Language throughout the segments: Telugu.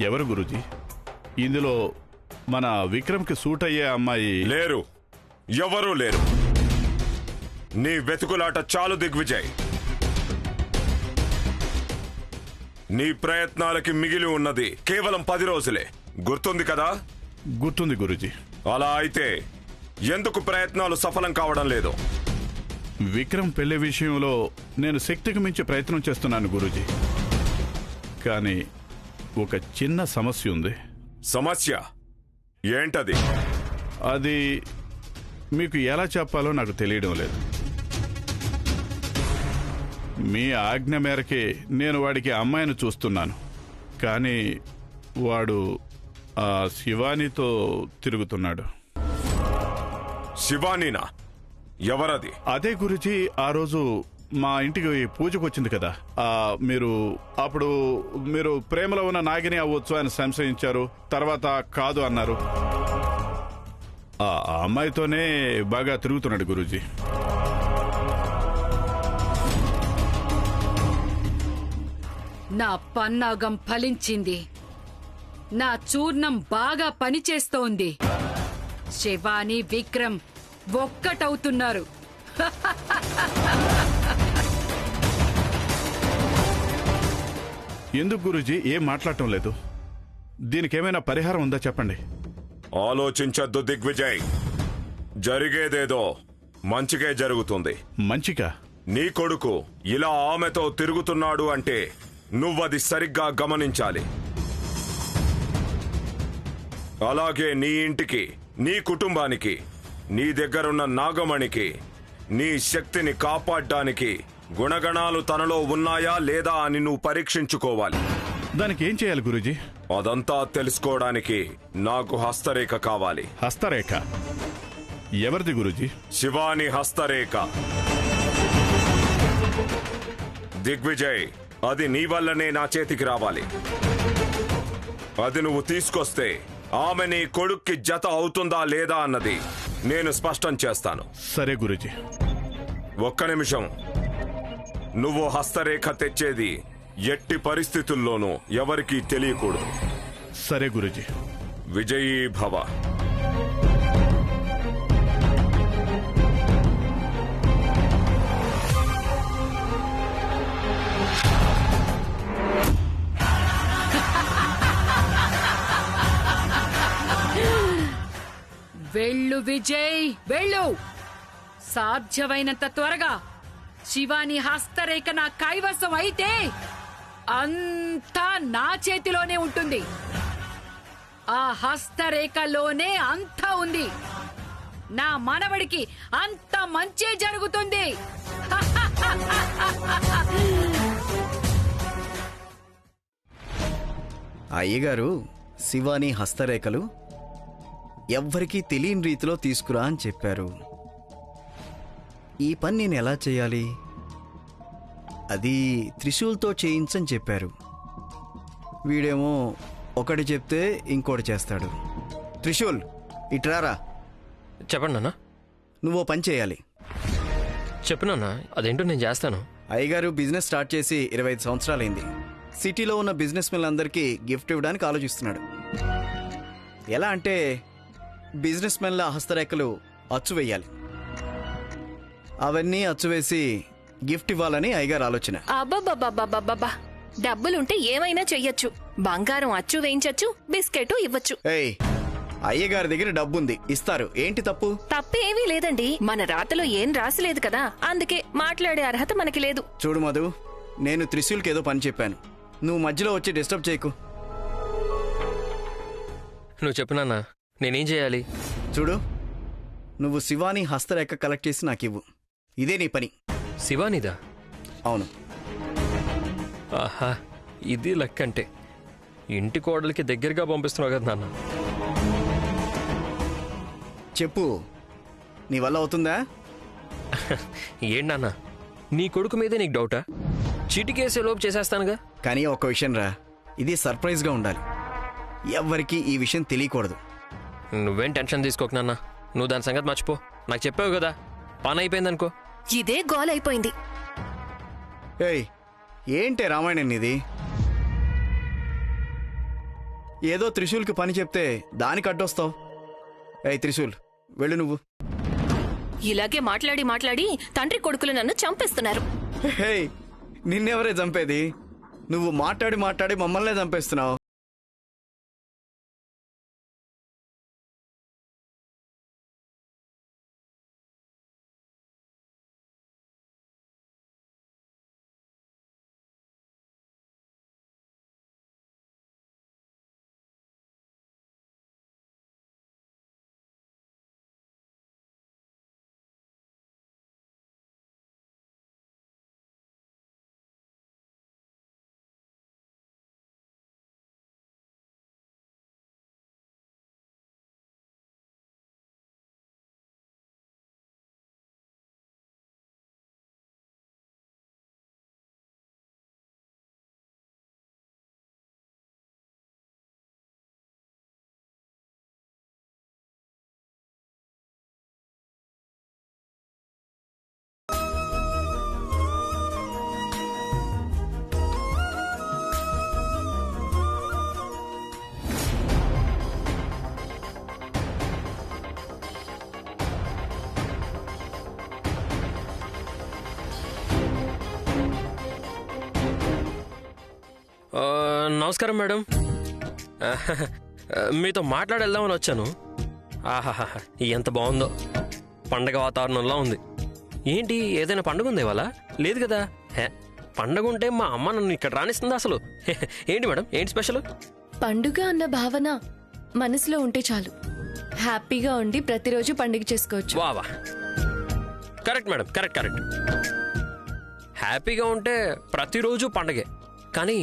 ఎవరు గురూజీ? ఇందులో మన విక్రమ్కి సూట్ అయ్యే అమ్మాయి లేరు. ఎవరూ లేరు. నీ వెతుకులాట చాలు దిగ్విజయ్. నీ ప్రయత్నాలకి మిగిలి ఉన్నది కేవలం 10 రోజులే. గుర్తుంది కదా? గుర్తుంది గురూజీ. అలా అయితే ఎందుకు ప్రయత్నాలు సఫలం కావడం లేదు? విక్రమ్ పెళ్లి విషయంలో నేను శక్తికి మించి ప్రయత్నం చేస్తున్నాను గురూజీ. కానీ ఒక చిన్న సమస్య ఉంది. సమస్య ఏంటది? అది మీకు ఎలా చెప్పాలో నాకు తెలియడం లేదు. మీ ఆజ్ఞ మేరకే నేను వాడికి అమ్మాయిని చూస్తున్నాను. కానీ వాడు ఆ శివానితో తిరుగుతున్నాడు. శివానీనా? ఎవరది? అదే గురించి ఆ రోజు మా ఇంటికి పూజకు వచ్చింది కదా, మీరు ప్రేమలో ఉన్న నాగిని అవ్వచ్చు అని సంశయించారు. తర్వాత కాదు అన్నారు. ఆ అమ్మాయితోనే బాగా తిరుగుతున్నాడు గురూజీ. నా పన్నాగం ఫలించింది. నా చూర్ణం బాగా పనిచేస్తోంది. శివాని, విక్రమ్ ఒక్కటవుతున్నారు. ఎందుకు గురూజీ ఏం మాట్లాడటం లేదు? దీనికేమైనా పరిహారం ఉందా చెప్పండి. ఆలోచించద్దు దిగ్విజయ్. జరిగేదేదో మంచిగా జరుగుతుంది. మంచిగా? నీ కొడుకు ఇలా ఆమెతో తిరుగుతున్నాడు అంటే నువ్వది సరిగ్గా గమనించాలి. అలాగే నీ ఇంటికి, నీ కుటుంబానికి, నీ దగ్గరున్న నాగమణికి నీ శక్తిని కాపాడ్డానికి గుణగణాలు తనలో ఉన్నాయా లేదా అని నువ్వు పరీక్షించుకోవాలి. దానికి ఏం చేయాలి గురూజీ? అదంతా తెలుసుకోవడానికి నాకు హస్తరేఖ కావాలి. హస్తరేఖ? ఎవరిది గురూజీ? శివాని హస్తరేఖ. దిగ్విజయ్, అది నీ వల్లనే నా చేతికి రావాలి. అది నువ్వు తీసుకొస్తే ఆమె నీ కొడుక్కి జత అవుతుందా లేదా అన్నది నేను స్పష్టం చేస్తాను. సరే గురూజీ. ఒక్క నిమిషం. నువ్వు హస్తరేఖ తెచ్చేది ఎట్టి పరిస్థితుల్లోనూ ఎవరికీ తెలియకూడదు. సరే గురూజీ. విజయీ భవ. వెళ్ళు విజయ్, వెళ్ళు. సాధ్యమైనంత త్వరగా శివాని హస్తరేఖ నా కైవసం అయితే అంతా నా చేతిలోనే ఉంటుంది. ఆ హస్తరేఖలోనే అంతా ఉంది. నా మనవడికి అంత మంచి జరుగుతుంది. అయ్యగారు, శివాని హస్తరేఖలు ఎవ్వరికీ తెలియని రీతిలో తీసుకురా అని చెప్పారు. ఈ పని నేను ఎలా చేయాలి? అది త్రిశూల్తో చేయించని చెప్పారు. వీడేమో ఒకటి చెప్తే ఇంకోటి చేస్తాడు. త్రిశూల్, ఇట్రారా. చెప్పండి నాన్న. నువ్వు పని చేయాలి. చెప్పు నాన్న, అదేంటో నేను చేస్తాను. అయ్యగారు బిజినెస్ స్టార్ట్ చేసి 25 సంవత్సరాలైంది. సిటీలో ఉన్న బిజినెస్ మెన్లందరికీ గిఫ్ట్ ఇవ్వడానికి ఆలోచిస్తున్నాడు. ఎలా అంటే బిజినెస్ మెన్ల హస్తరేఖలు అచ్చు వేయాలి. అవన్నీ అచ్చువేసి గిఫ్ట్ ఇవ్వాలని అయ్యగారు ఆలోచన. అబ్బబ్బబ్బబ్బబ్బబ్బా, డబ్బులుంటే ఏమైనా చెయ్యొచ్చు. బంగారం అచ్చు వేయించచ్చు, బిస్కెట్ ఇవ్వచ్చు. ఏయ్, అయ్యగారి దగ్గర డబ్బుంది, ఇస్తారు. ఏంటి తప్పు? తప్పేమీ లేదండి. మన రాతలో ఏం రాసిలేదు కదా, అందుకే మాట్లాడే అర్హత మనకి లేదు. చూడు మధు, నేను త్రిశూల్కి ఏదో పని చెప్పాను. నువ్వు మధ్యలో వచ్చి డిస్టర్బ్ చేయకు. నువ్వు చెప్పు నాన్న, నేనేం చేయాలి? చూడు, నువ్వు శివాని హస్తరేఖ కలెక్ట్ చేసి నాకివ్వు. ఇదే నీ పని. శివానిదా? అవును. ఆహా, ఇది లక్ అంటే. ఇంటి కోడలికి దగ్గరగా పంపిస్తున్నావు కదా నాన్న. చెప్పు, నీ వల్ల అవుతుందా? ఏంటన్నా, నీ కొడుకు మీదే నీకు డౌటా? చీటికేసే లోపు చేసేస్తానుగా. కానీ ఒక విషయం రా, ఇది సర్ప్రైజ్గా ఉండాలి. ఎవ్వరికీ ఈ విషయం తెలియకూడదు. నువ్వేం టెన్షన్ తీసుకోకు నాన్న, నువ్వు దాని సంగతి మర్చిపో. నాకు చెప్పావు కదా, పని అయిపోయిందనుకో. ఇదే గోల్ అయిపోయింది. ఏయ్, ఏంటే రామాయణం ఇది? ఏదో త్రిశూల్కి పని చెప్తే దానికి అడ్డొస్తావు. ఏయ్ త్రిశూల్, వెళ్ళు నువ్వు. ఇలాగే మాట్లాడి మాట్లాడి తండ్రి కొడుకులు నన్ను చంపేస్తున్నారు. హే, నిన్నెవరే చంపేది? నువ్వు మాట్లాడి మాట్లాడి మమ్మల్నే చంపేస్తున్నావు. నమస్కారం మేడం. మీతో మాట్లాడేద్దామని వచ్చాను. ఆహాహా, ఎంత బాగుందో, పండగ వాతావరణంలో ఉంది. ఏంటి, ఏదైనా పండుగ ఉంది ఇవాళ? లేదు కదా. పండగ ఉంటే మా అమ్మ నన్ను ఇక్కడ రానిస్తుంది అసలు. ఏంటి మేడం, ఏంటి స్పెషల్? పండుగ అన్న భావన మనసులో ఉంటే చాలు, హ్యాపీగా ఉండి ప్రతిరోజు పండుగ చేసుకోవచ్చు. వా కరెక్ట్ మేడం, కరెక్ట్. హ్యాపీగా ఉంటే ప్రతిరోజు పండగే. కానీ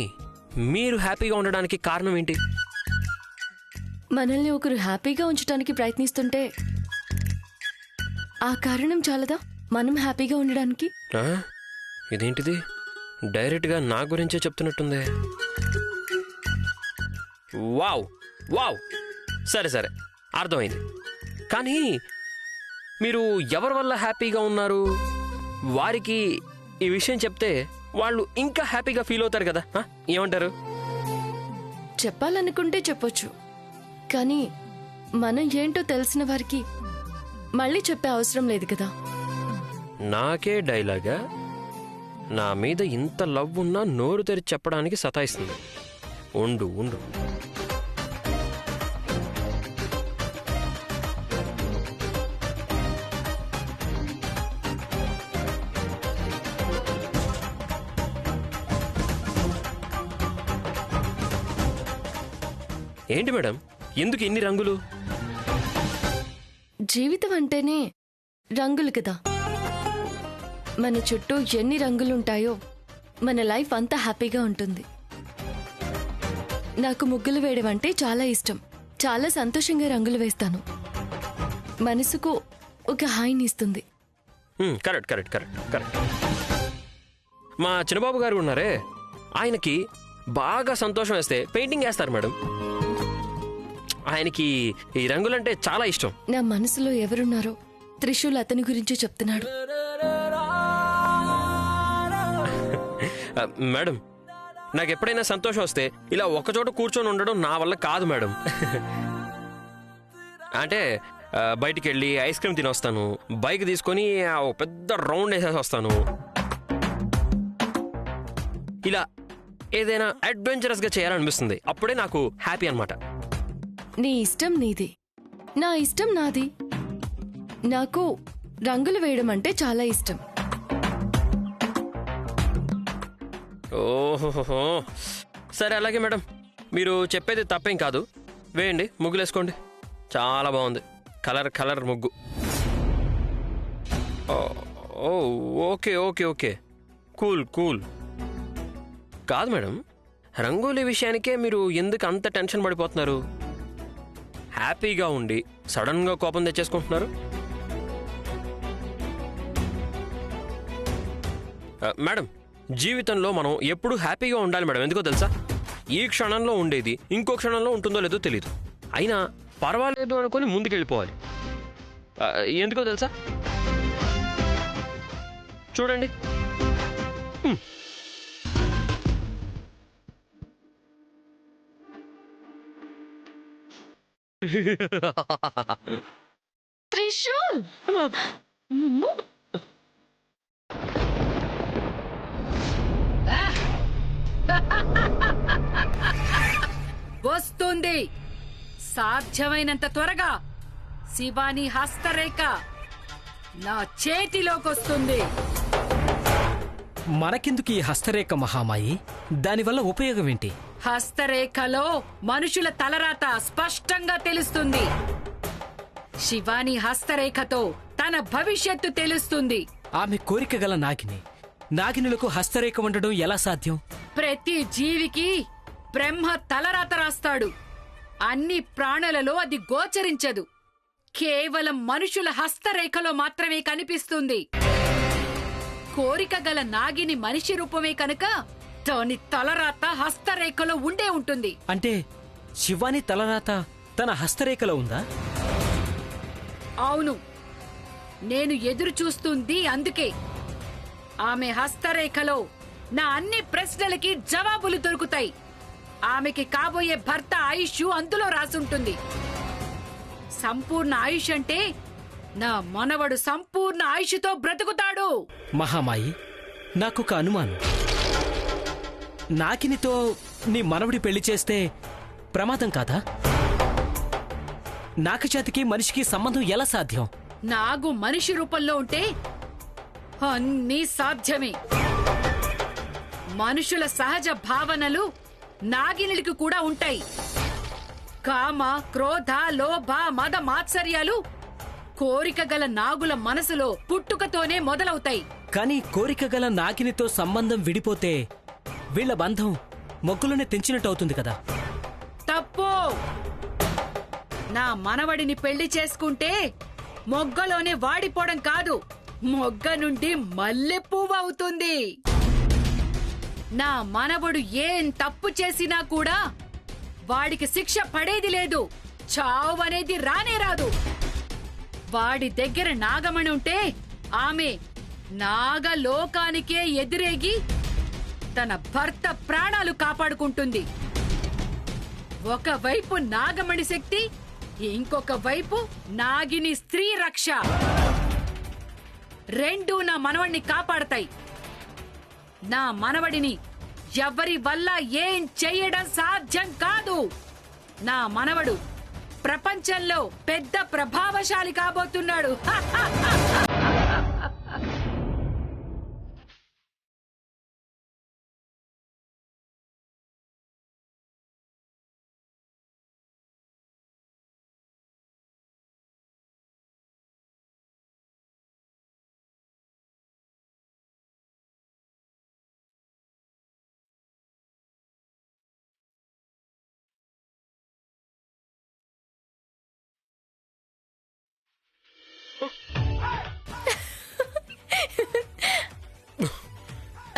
మీరు హ్యాపీగా ఉండడానికి కారణం ఏంటి? మనల్ని ఒకరు హ్యాపీగా ఉంచడానికి ప్రయత్నిస్తుంటే ఆ కారణం చాలదా మనం హ్యాపీగా ఉండడానికి? ఇదేంటిది, డైరెక్ట్గా నా గురించే చెప్తున్నట్టుంది. వావ్ వావ్, సరే అర్థమైంది. కానీ మీరు ఎవరి వల్ల హ్యాపీగా ఉన్నారు, వారికి ఈ విషయం చెప్తే వాళ్ళు ఇంకా హ్యాపీగా ఫీల్ అవుతారు కదా. ఏమంటారు? చెప్పాలనుకుంటే చెప్పొచ్చు, కానీ మనం ఏంటో తెలిసిన వారికి మళ్ళీ చెప్పే అవసరం లేదు కదా. నాకే డైలాగా, నా మీద ఇంత లవ్ ఉన్నా నోరు తెరిచి చెప్పడానికి సతాయిస్తుంది. ఉండు. ఏంటి మేడం, ఎందుకు ఇన్ని రంగులు? జీవితం అంటేనే రంగులు కదా. మన చుట్టూ ఎన్ని రంగులుంటాయో మన లైఫ్ అంతా హ్యాపీగా ఉంటుంది. నాకు ముగ్గులు వేయడం అంటే చాలా ఇష్టం. చాలా సంతోషంగా రంగులు వేస్తాను. మనసుకు ఒక హాయిని ఇస్తుంది. కరెక్ట్. మా చిన్నబాబు గారు ఉన్నారే, ఆయనకి బాగా సంతోషం వేస్తే పెయింటింగ్ వేస్తారు మేడం. ఆయనకి ఈ రంగులంటే చాలా ఇష్టం. నా మనసులో ఎవరున్నారో త్రిశూల్ అతని గురించి చెప్తున్నాడు. మేడం, నాకు ఎప్పుడైనా సంతోషం వస్తే ఇలా ఒకచోట కూర్చొని ఉండడం నా వల్ల కాదు మేడం. అంటే బయటికి వెళ్ళి ఐస్ క్రీమ్ తినొస్తాను, బైక్ తీసుకొని ఒక పెద్ద రౌండ్ వేసేసి వస్తాను. ఇలా ఏదైనా అడ్వెంచరస్గా చేయాలనిపిస్తుంది. అప్పుడే నాకు హ్యాపీ అన్నమాట. నీ ఇష్టం నీది, నా ఇష్టం నాది. నాకు రంగులు వేయడం అంటే చాలా ఇష్టం. ఓహోహో, సరే అలాగే మేడం, మీరు చెప్పేది తప్పేం కాదు. వేయండి, ముగ్గులేసుకోండి. చాలా బాగుంది, కలర్ ముగ్గు. Okay, cool. కాదు మేడం, రంగోలీ విషయానికే మీరు ఎందుకు అంత టెన్షన్ పడిపోతున్నారు? హ్యాపీగా ఉండి సడన్గా కోపం తెచ్చేసుకుంటున్నారు. మేడం, జీవితంలో మనం ఎప్పుడూ హ్యాపీగా ఉండాలి మేడం. ఎందుకో తెలుసా? ఈ క్షణంలో ఉండేది ఇంకో క్షణంలో ఉంటుందో లేదో తెలియదు. అయినా పర్వాలేదు అనుకొని ముందుకెళ్ళిపోవాలి. ఎందుకో తెలుసా? చూడండి, త్రిశూల్ వస్తుంది. సాధ్యమైనంత త్వరగా శివాని హస్తరేఖ నా చేతిలోకొస్తుంది. మనకెందుకు ఈ హస్తరేఖ మహామాయి? దానివల్ల ఉపయోగం ఏంటి? హస్తరేఖలో మనుషుల తలరాత స్పష్టంగా తెలుస్తుంది. శివాని హస్తరేఖతో తన భవిష్యత్తు తెలుస్తుంది. ఆమె కోరిక గల నాగిని. నాగినులకు హస్తరేఖ ఉండడం ఎలా సాధ్యం? ప్రతి జీవికి బ్రహ్మ తలరాత రాస్తాడు. అన్ని ప్రాణులలో అది గోచరించదు. కేవలం మనుషుల హస్తరేఖలో మాత్రమే కనిపిస్తుంది. కోరిక గల నాగిని మనిషి రూపమే కనుక దాని తలరాత హస్తరేఖలో ఉండే ఉంటుంది. అంటే శివాని తలరాత తన హస్తరేఖలో ఉందా? అవును, నేను ఎదురు చూస్తుంది అందుకే. ఆమె హస్తరేఖలో నా అన్ని ప్రశ్నలకి జవాబులు దొరుకుతాయి. ఆమెకి కాబోయే భర్త ఆయుష్ అందులో రాసుంటుంది. సంపూర్ణ ఆయుష్ అంటే నా మనవడు సంపూర్ణ ఆయుష్తో బ్రతుకుతాడు. మహామాయి, నాకొక అనుమానం. నాగినితో నీ మనవడి పెళ్లి చేస్తే ప్రమాదం కాదా? నాగజాతికి మనిషికి సంబంధం ఎలా సాధ్యం? నాగు మనిషి రూపంలో ఉంటే అన్నీ సాధ్యమే. మనుషుల సహజ భావనలు నాగినులకు కూడా ఉంటాయి. కామ, క్రోధ, లోభ, మద, మాత్సర్యాలు కోరిక గల నాగుల మనసులో పుట్టుకతోనే మొదలవుతాయి. కానీ కోరిక గల నాగినితో సంబంధం విడిపోతే వీళ్ల బంధం మొగ్గులోనే తెంచినట్టు కదా? తప్పు. నా మనవడిని పెళ్లి చేసుకుంటే మొగ్గలోనే వాడిపోవడం కాదు, మొగ్గ నుండి మల్లెపువ్వు అవుతుంది. నా మనవడు ఏం తప్పు చేసినా కూడా వాడికి శిక్ష పడేది లేదు. చావు అనేది రానే రాదు. వాడి దగ్గర నాగమణి ఉంటే ఆమె నాగలోకానికే ఎదురేగి తన భర్త ప్రాణాలు కాపాడుకుంటుంది. ఒకవైపు నాగమణి శక్తి, ఇంకొక వైపు నాగిని స్త్రీ రక్ష. రెండూ నా మనవడిని కాపాడతాయి. నా మనవడిని ఎవరి వల్ల ఏం చెయ్యడం సాధ్యం కాదు. నా మనవడు ప్రపంచంలో పెద్ద ప్రభావశాలి కాబోతున్నాడు.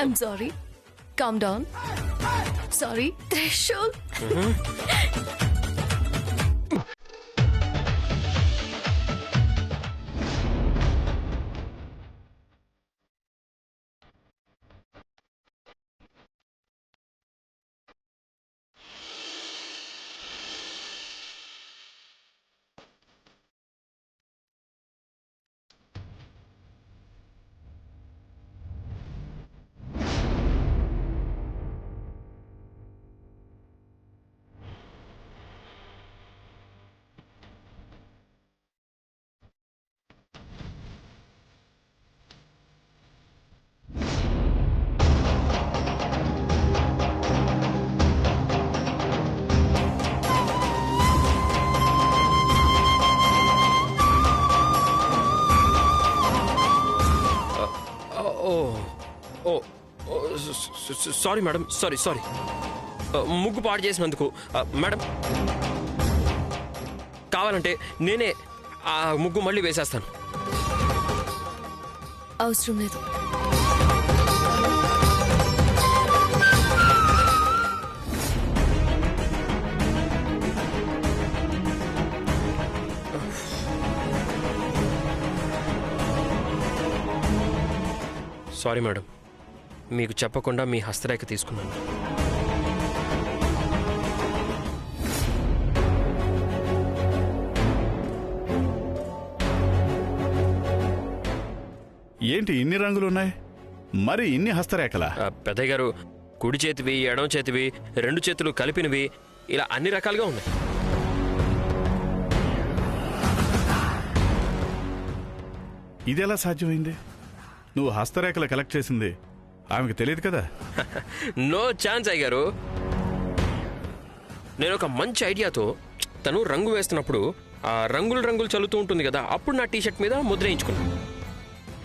I'm sorry. Calm down. Sorry, Trishul. Sorry madam, sorry. ముగ్గు పాడు చేసినందుకు మేడం, కావాలంటే నేనే ఆ ముగ్గు మళ్ళీ వేసేస్తాను. అవసరం లేదు. సారీ మేడం, మీకు చెప్పకుండా మీ హస్తరేఖ తీసుకున్నాను. ఏంటి ఇన్ని రంగులున్నాయి? మరి ఇన్ని హస్తరేఖలా? పెద్దయ్య గారు, కుడి చేతివి, ఎడమ చేతివి, 2 చేతులు కలిపినవి, ఇలా అన్ని రకాలుగా ఉన్నాయి. ఇదెలా సాధ్యమైంది? నువ్వు హస్తరేఖలు కలెక్ట్ చేసింది ఆమెకు తెలియదు కదా? నో ఛాన్స్ అయ్య గారు. నేను ఒక మంచి ఐడియాతో తను రంగు వేస్తున్నప్పుడు ఆ రంగులు చల్లుతూ ఉంటుంది కదా, అప్పుడు నా టీషర్ట్ మీద ముద్ర వేయించుకున్నాను.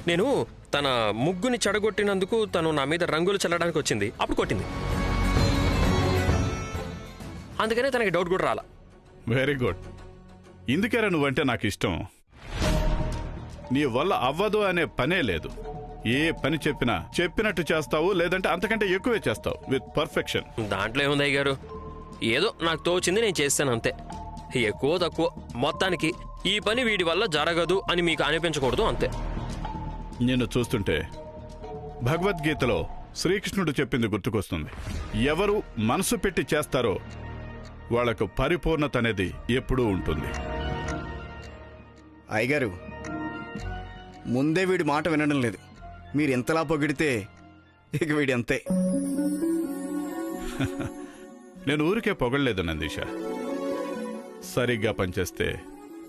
నేను తన ముగ్గుని చెడగొట్టినందుకు తను నా మీద రంగులు చల్లడానికి వచ్చింది, అప్పుడు కొట్టింది. అందుకనే తనకి డౌట్ కూడా రాలా. Very good. ఇందుకేరా నువ్వంటే నాకు ఇష్టం. నీ వల్ల అవ్వదు అనే పనే లేదు. ఏ పని చెప్పినట్టు చేస్తావు, లేదంటే అంతకంటే ఎక్కువే చేస్తావు విత్ పర్ఫెక్షన్. దాంట్లో ఏముంది అయ్య గారు, ఏదో నాకు తోచింది నేను చేస్తాను అంతే. ఎక్కువ తక్కువ మొత్తానికి ఈ పని వీడి వల్ల జరగదు అని మీకు అనిపించకూడదు అంతే. నిన్ను చూస్తుంటే భగవద్గీతలో శ్రీకృష్ణుడు చెప్పింది గుర్తుకొస్తుంది. ఎవరు మనసు పెట్టి చేస్తారో వాళ్లకు పరిపూర్ణత అనేది ఎప్పుడూ ఉంటుంది. అయ్యగారు, ముందే వీడి మాట వినడం లేదు. మీరు ఎంతలా పొగిడితే ఇక వీడి అంతే. నేను ఊరికే పొగడలేదు నందీష. సరిగ్గా పనిచేస్తే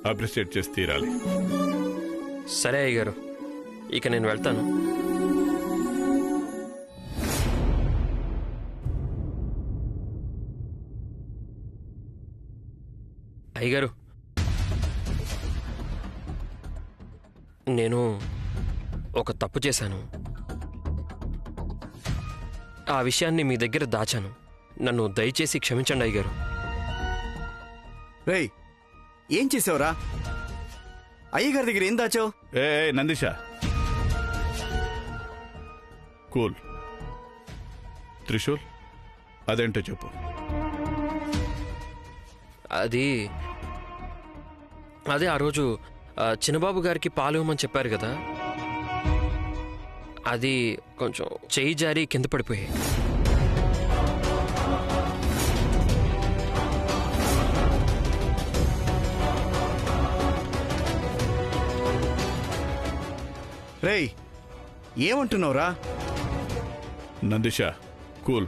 అప్రిషియేట్ చేసి తీరాలి. సరే అయ్య గారు, ఇక నేను వెళ్తాను. అయ్యగారు, నేను ఒక తప్పు చేశాను. ఆ విషయాన్ని మీ దగ్గర దాచాను. నన్ను దయచేసి క్షమించండి అయ్యగారు. రేయ్, ఏం చేసావురా? అయ్యగారి దగ్గర ఏం దాచావు? ఏ నందీష, కూల్. త్రిశూల్ అదేంటో చెప్పు. అదే ఆ రోజు చిన్నబాబు గారికి పాలు ఇవ్వమని చెప్పారు కదా, అది కొంచెం చేయి జారి కింద పడిపోయాయి. రేయ్, ఏమంటున్నావురా? నందీష, కూల్.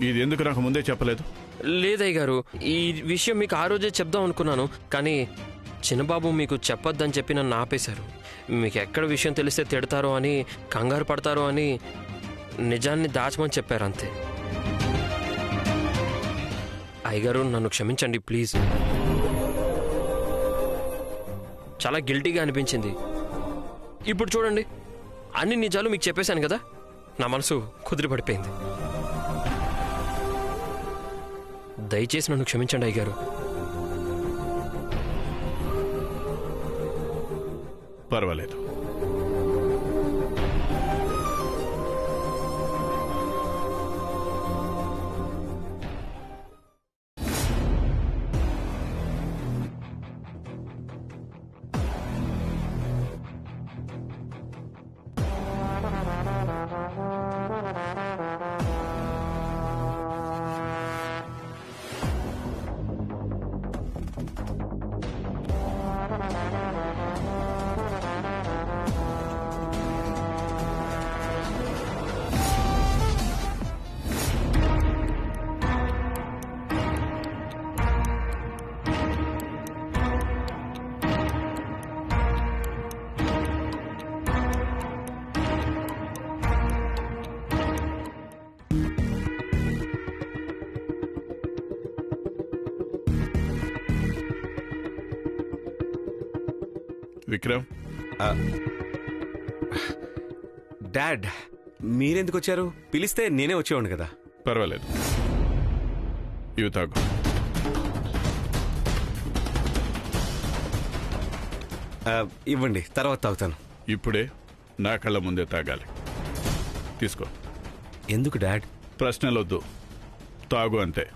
ఇది ఎందుకు నాకు ముందే చెప్పలేదు? లేదయ్య గారు, ఈ విషయం మీకు ఆ రోజే చెప్దాం అనుకున్నాను, కానీ చిన్నబాబు మీకు చెప్పొద్దని చెప్పి నన్ను ఆపేశారు. మీకు ఎక్కడ విషయం తెలిస్తే తిడతారో అని, కంగారు పడతారో అని నిజాన్ని దాచమని చెప్పారు అంతే. అయ్యగారు, నన్ను క్షమించండి ప్లీజ్. చాలా గిల్టీగా అనిపించింది. ఇప్పుడు చూడండి, అన్ని నిజాలు మీకు చెప్పేశాను కదా, నా మనసు కుదిరిపడిపోయింది. దయచేసి నన్ను క్షమించండి అయ్యగారు. పర్వాలేదు. విక్రమ్, డాడ్, మీరెందుకు వచ్చారు? పిలిస్తే నేనే వచ్చేవాడిని కదా. పర్వాలేదు, ఇవి తాగు. ఇవ్వండి, తర్వాత తాగుతాను. ఇప్పుడే నా కళ్ళ ముందే తాగాలి. తీసుకో. ఎందుకు డాడ్? ప్రశ్నలొద్దు, తాగు అంతే.